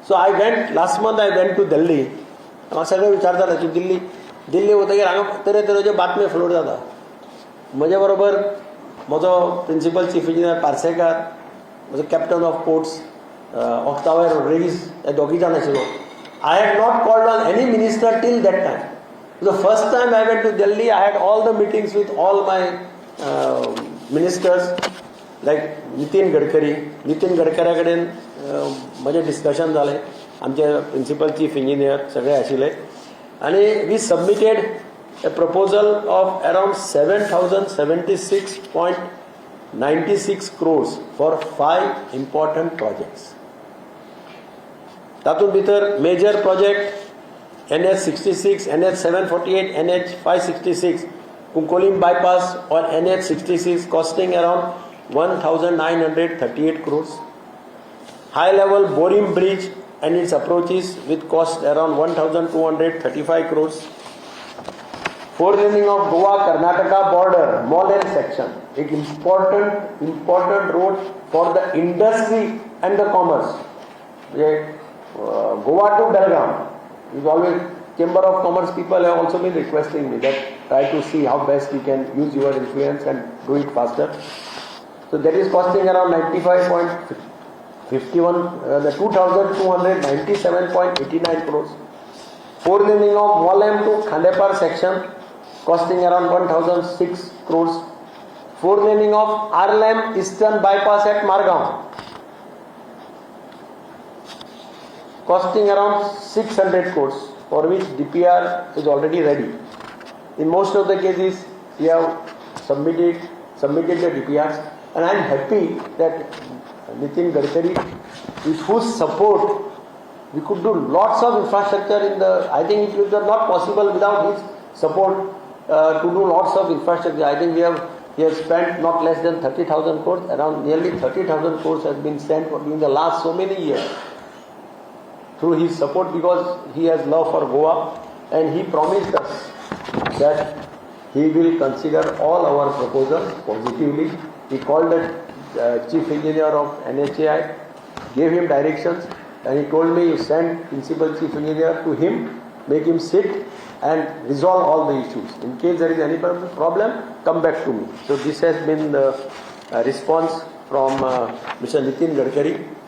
So I went, last month I went to Delhi. म्हाका सगळे विचारताले तूं दिल्ली वतकीर हांगा तरेतरेच्यो बातम्यो फ्लोट जाता. म्हजे बरोबर म्हजो प्रिंसिपल चीफ इंजिनियर पार्सेकार, म्हजो कॅप्टन ऑफ पोर्ट्स ऑक्टावर रोड्रिगीज हे दोगी जाण आशिल्लो. I had not called on any minister till that time. The first time I went to Delhi, I had all the meetings with all my ministers, like Nitin Gadkari. Nitin Gadkari कडेन म्हजें discussion जालें. आमचे principal chief engineer सगळे आशिल्ले. आनी we submitted a proposal of around 7,076.96 crores for 5 important projects. तातूंत भितर major project NH 66, NH 748, NH 566, Konkani bypass or NH 66 costing around 1,938 crores. High level Borim bridge and its approaches with cost around 1,235 crores. Four-laning of Goa-Karnataka border, Molen section, an important road for the industry and the commerce. Goa to Belgaum is always, Chamber of Commerce people have also been requesting me that try to see how best we can use your influence and do it faster. So that is costing around 2,297.89 crores. Four-laning of Molen to Khandepar section costing around 1,006 crores. Four-laning of Arlem Eastern bypass at Margao costing around 600 crores, for which DPR is already ready. In most of the cases, we have submitted the DPRs, and I am happy that Nitin Gadkari, with whose support we could do lots of infrastructure in the. I think it was not possible without his support to do lots of infrastructure. I think he has spent not less than 30,000 crores. Around nearly 30,000 crores has been spent in the last so many years through his support, because he has love for Goa, and he promised us that he will consider all our proposals positively. He called the chief engineer of NHAI, gave him directions, and he told me, you send principal chief engineer to him, make him sit and resolve all the issues. In case there is any problem, come back to me. So this has been the response from Mr. Nitin Gadkari.